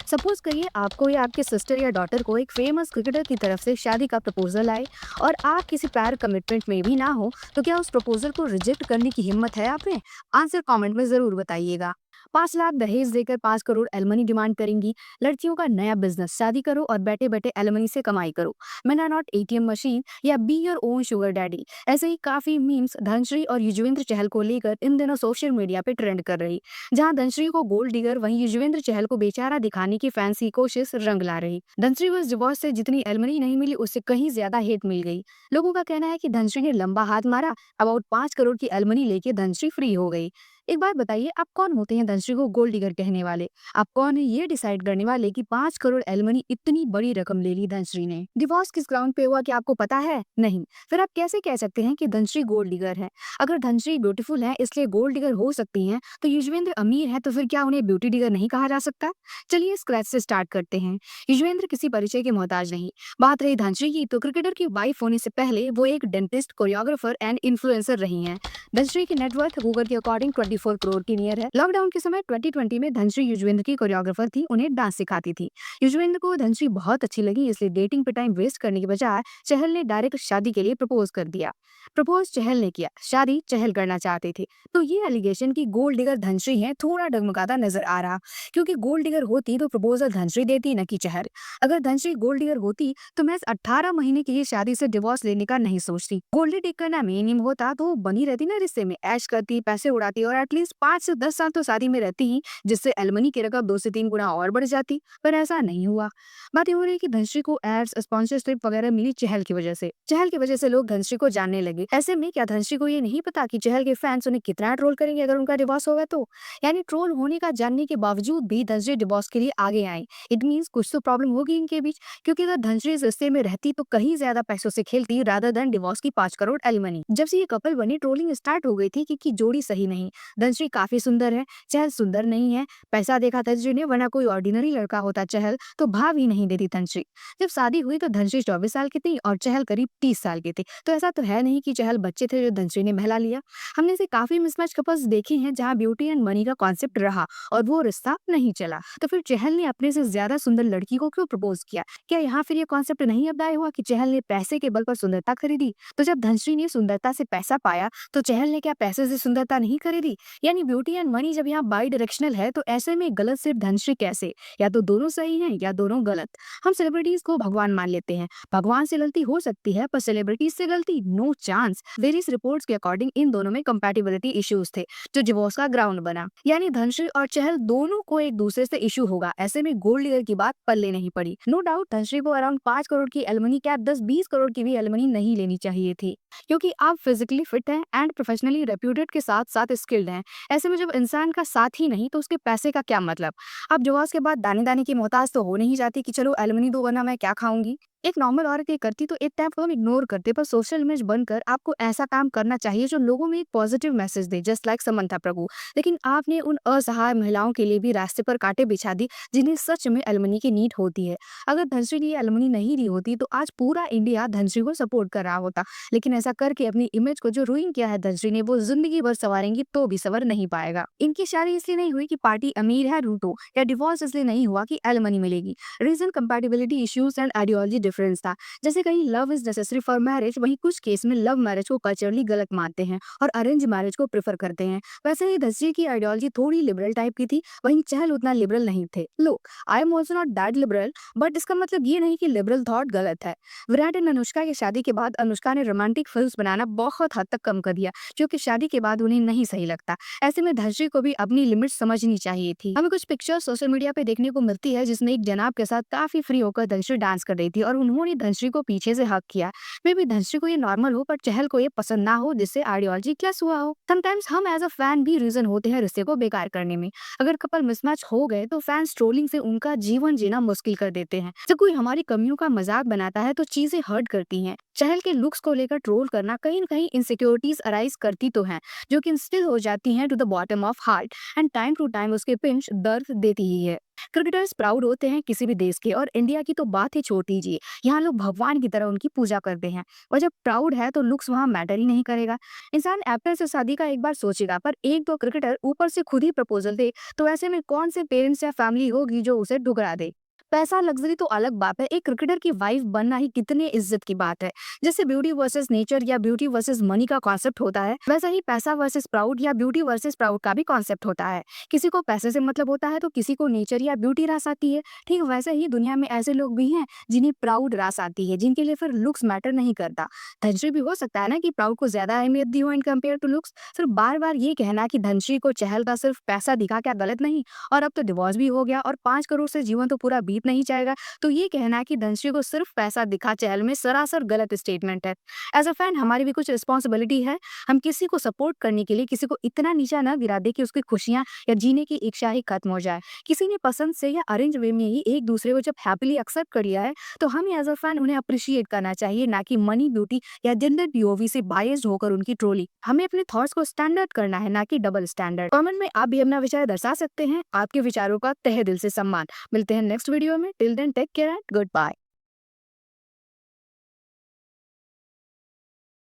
Suppose करिए आपको या आपके सिस्टर या डॉटर को एक फेमस क्रिकेटर की तरफ से शादी का प्रपोजल आए और आप किसी प्रायर कमिटमेंट में भी ना हो, तो क्या उस प्रपोजल को रिजेक्ट करने की हिम्मत है आप में? आंसर कमेंट में जरूर बताइएगा। 5 लाख दहेज देकर 5 करोड़ एलमनी डिमांड करेंगी। लड़कियों का नया बिजनेस, शादी करो और बैठे बैठे एलमनी से कमाई करो। Man are not ATM machine या be your own sugar daddy. ऐसे ही काफी मीम्स धनश्री और युजवेंद्र चहल को लेकर इन दिनों सोशल मीडिया पे ट्रेंड कर रही। जहां धनश्री को गोल्ड डिगर, वहीं युजवेंद्र चहल को बेचारा दिखाने की फैंसी कोशिश रंग ला रही। धनश्री को इस डिवोर्स से जितनी एलमनी नहीं मिली, उससे कहीं ज्यादा हेट मिल गई। लोगों का कहना है कि धनश्री ने लंबा हाथ मारा, अबाउट 5 करोड़ की एलमनी लेके धनश्री फ्री हो गई। एक बात बताइए, आप कौन होते हैं धनश्री को गोल्ड डिगर कहने वाले? आप कौन है ये डिसाइड करने वाले कि 5 करोड़ एलमनी इतनी बड़ी रकम ले ली धनश्री ने? डिवोर्स किस ग्राउंड पे हुआ, क्या आपको पता है? नहीं। फिर आप कैसे कह सकते हैं कि धनश्री गोल्ड डिगर है? अगर धनश्री ब्यूटीफुल है इसलिए गोल्ड डिगर हो सकती हैं, तो युजवेंद्र अमीर है तो फिर क्या उन्हें ब्यूटी डिगर नहीं कहा जा सकता? चलिए स्क्रैच से स्टार्ट करते हैं। युजवेंद्र किसी परिचय के मोहताज नहीं। बात रही धनश्री की, तो क्रिकेटर की वाइफ होने से पहले वो एक डेंटिस्ट, कोरियोग्राफर एंड इन्फ्लुएंसर रही हैं। धनश्री की नेटवर्थ गूगल के अकॉर्डिंग 24 करोड़ की नियर है। लॉकडाउन के समय 2020 में धनश्री युजवेंद्र की कोरियोग्राफर थी, उन्हें डांस सिखाती थी। युजवेंद्र को धनश्री बहुत अच्छी लगी, इसलिए डेटिंग पे टाइम वेस्ट करने के बजाय चहल ने डायरेक्ट शादी के लिए प्रपोज कर दिया। प्रपोज चहल ने किया, शादी चहल करना चाहते थे। तो ये एलिगेशन की गोल्ड डिगर धनश्री है थोड़ा डगमगाता नजर आ रहा, क्योंकि गोल्ड डिगर होती तो प्रपोजल धनश्री देती, न कि चहल। अगर धनश्री गोल्ड डिगर होती तो मैं 18 महीने की ये शादी से डिवोर्स लेने का नहीं सोचती। गोल्ड डिग करना मिनिमम होता तो वो बनी रहती ना रिश्ते में, ऐश करती, पैसे उड़ाती और एटलीस्ट 5 से 10 साल तो शादी में रहती ही, जिससे एलमनी की रकम 2 से 3 गुना और बढ़ जाती। पर ऐसा नहीं हुआ। बात ये हो रही है कि धनश्री को एड्स, स्पॉन्सरशिप वगैरह मिली चहल की वजह से। चहल की वजह से लोग धनश्री को जानने लगे। ऐसे में क्या धनश्री को ये नहीं पता कि चहल के फैंस उन्हें कितना ट्रोल करेंगे अगर उनका डिवोर्स होगा तो? यानी ट्रोल होने का जानने के बावजूद भी धनश्री डिवोर्स के लिए आगे आई। इट मीन्स कुछ तो प्रॉब्लम होगी इनके बीच, क्योंकि अगर धनश्री इस रिश्ते में रहती तो कहीं ज्यादा पैसों से खेलती रादर देन डिवोर्स की 5 करोड़ एलिमनी। जब से ये कपल बनी ट्रोलिंग स्टार्ट हो गई थी कि जोड़ी सही नहीं, धनश्री काफी सुंदर है, चहल सुंदर नहीं है। पैसा देखा धनश्री ने, वरना कोई ऑर्डिनरी लड़का होता चहल तो भाव ही नहीं देती धनश्री। जब शादी हुई तो धनश्री 24 साल की थी और चहल करीब 30 साल के थे। तो ऐसा तो है नहीं कि चहल बच्चे थे जो धनश्री ने बहला लिया। हमने ऐसे काफी मिसमैच कपल्स देखे हैं जहाँ ब्यूटी एंड मनी का कॉन्सेप्ट रहा और वो रिश्ता नहीं चला। तो फिर चहल ने अपने से ज्यादा सुंदर लड़की को क्यों प्रपोज किया? क्या यहाँ फिर ये कॉन्सेप्ट नहीं अप्लाई हुआ कि चहल ने पैसे के बल पर सुंदरता खरीदी? तो जब धनश्री ने सुंदरता से पैसा पाया तो चहल ने क्या पैसे से सुंदरता नहीं खरीदी? यानी ब्यूटी एंड मनी जब यहाँ बाई डायरेक्शनल है, तो ऐसे में गलत सिर्फ धनश्री कैसे? या तो दोनों सही हैं या दोनों गलत। हम सेलिब्रिटीज को भगवान मान लेते हैं, भगवान से गलती हो सकती है, पर सेलिब्रिटीज से गलती नो चांस। वेरियस रिपोर्ट्स के अकॉर्डिंग इन दोनों में कंपैटिबिलिटी इश्यूज थे, जो डिवोर्स का ग्राउंड बना। यानी धनश्री और चहल दोनों को एक दूसरे से इशू होगा। ऐसे में गोल्ड डिगर की बात पल्ले नहीं पड़ी। नो डाउट धनश्री को अराउंड 5 करोड़ की एलमनी, क्या 10-20 करोड़ की भी एलमनी नहीं लेनी चाहिए थी, क्योंकि आप फिजिकली फिट हैं एंड प्रोफेशनली रेप्यूटेड के साथ साथ स्किल्ड हैं। ऐसे में जब इंसान का साथ ही नहीं तो उसके पैसे का क्या मतलब? अब डिवोर्स के बाद दाने दाने की मोहताज तो हो नहीं जाती कि चलो एलमनी दो वरना मैं क्या खाऊंगी। एक नॉर्मल औरत ये करती तो एक टाइम को हम इग्नोर करते, पर सोशल इमेज बनकर आपको ऐसा काम करना चाहिए जो लोगों में एक पॉजिटिव मैसेज दे, जस्ट लाइक समंथा प्रभु। लेकिन आपने उन असहाय महिलाओं के लिए भी रास्ते पर कांटे बिछा दी जिन्हें सच में एलमनी की नीड होती है। अगर धनश्री ने एलमनी नहीं दी होती तो आज पूरा इंडिया धनश्री को सपोर्ट कर रहा होता। लेकिन ऐसा करके अपनी इमेज को जो रूइन किया है धनश्री ने, वो जिंदगी भर संवारेंगी तो भी संवर नहीं पाएगा। इनकी शादी इसलिए नहीं हुई कि पार्टी अमीर है रूटो, या डिवोर्स इसलिए नहीं हुआ कि एलमनी मिलेगी। Reason compatibility issues and ideology difference था। जैसे कहीं love is necessary for marriage, वहीं कुछ केस में लव मैरिज को कल्चरली गलत मानते हैं और अरेंज मैरिज को प्रेफर करते हैं। वैसे ही धनश्री की आइडियोलॉजी थोड़ी लिबरल टाइप की थी, वहीं चहल उतना लिबरल नहीं थे। लो, I am also not that liberal, but इसका मतलब ये नहीं कि लिबरल थॉट गलत है। विराट एंड अनुष्का की शादी के बाद अनुष्का ने रोमांटिक फिल्म्स बनाना बहुत हद तक कम कर दिया, जो कि शादी के बाद उन्हें नहीं सही लगता। ऐसे में धनश्री को भी अपनी लिमिट समझनी चाहिए थी। हमें कुछ पिक्चर्स सोशल मीडिया पे देखने को मिलती है जिसमें एक जनाब के साथ काफी फ्री होकर धनश्री डांस कर रही थी और उन्होंने धनश्री को पीछे से हक किया। मे भी धनश्री को ये नॉर्मल हो, पर चहल को ये पसंद ना हो, जिससे आइडियोलॉजी क्लैश हुआ हो। समटाइम्स हम एज अ फैन भी रीजन होते हैं रिश्ते को बेकार करने में। अगर कपल मिसमैच हो गए तो फैंस ट्रोलिंग से उनका जीवन जीना मुश्किल कर देते हैं। जब कोई हमारी कमियों का मजाक बनाता है तो चीजें हर्ट करती हैं। चहल के लुक्स को लेकर ट्रोल करना कहीं न कहीं इनसिक्योरिटीज अराइज करती तो हैं, जो कि इंस्टिल हो जाती हैं to the bottom of heart, and time to time उसके पिंच दर्द देती ही है। क्रिकेटर्स प्राउड होते हैं किसी भी देश के, और इंडिया की तो बात ही छोड़ दीजिए। यहाँ लोग भगवान की तरह उनकी पूजा करते हैं। और जब प्राउड है तो लुक्स वहाँ मैटर ही नहीं करेगा। इंसान एक्टर से शादी का एक बार सोचेगा, पर एक दो क्रिकेटर ऊपर से खुद ही प्रपोजल दे तो ऐसे में कौन से पेरेंट्स या फैमिली होगी जो उसे ठुकरा दे। पैसा लग्जरी तो अलग बात है, एक क्रिकेटर की वाइफ बनना ही कितने इज्जत की बात है। जैसे ब्यूटी वर्सेस नेचर या ब्यूटी वर्सेस मनी का कॉन्सेप्ट होता है, वैसा ही पैसा वर्सेस प्राउड या ब्यूटी वर्सेस प्राउड का भी कॉन्सेप्ट होता है। किसी को पैसे से मतलब होता है तो किसी को नेचर या ब्यूटी रास आती है। ठीक वैसे ही दुनिया में ऐसे लोग भी हैं जिन्हें प्राउड रास आती है, जिनके लिए फिर लुक्स मैटर नहीं करता। धनश्री भी हो सकता है ना कि प्राउड को ज्यादा अहमियत दी हो इन कम्पेयर टू लुक्स। सिर्फ बार बार ये कहना कि धनश्री को चहल का सिर्फ पैसा दिखा क्या गलत नहीं, और अब तो डिवोर्स भी हो गया और 5 करोड़ से जीवन तो पूरा बीत नहीं जाएगा, तो ये कहना कि धनश्री को सिर्फ पैसा दिखा चहल में सरासर गलत स्टेटमेंट है। एज अ फैन हमारी भी कुछ रिस्पॉन्सिबिलिटी है। हम किसी को सपोर्ट करने के लिए किसी को इतना नीचा ना गिरा दे कि उसकी खुशियां या जीने की इच्छा ही खत्म हो जाए। किसी ने पसंद से या अरेंज वे में ही एक दूसरे को जब हैप्पीली एक्सेप्ट कर लिया है, तो हमें एज अ फैन उन्हें अप्रिशिएट करना चाहिए, ना कि मनी, ब्यूटी या जेंडर पीओवी से बायस्ड होकर उनकी ट्रोली। हमें अपने थॉट्स को स्टैंडर्ड करना है, ना कि डबल स्टैंडर्ड। कमेंट में आप भी अपना विचार दर्शा सकते हैं। आपके विचारों का तहे दिल से सम्मान। मिलते हैं नेक्स्ट वीडियो में। Till then take care and good bye.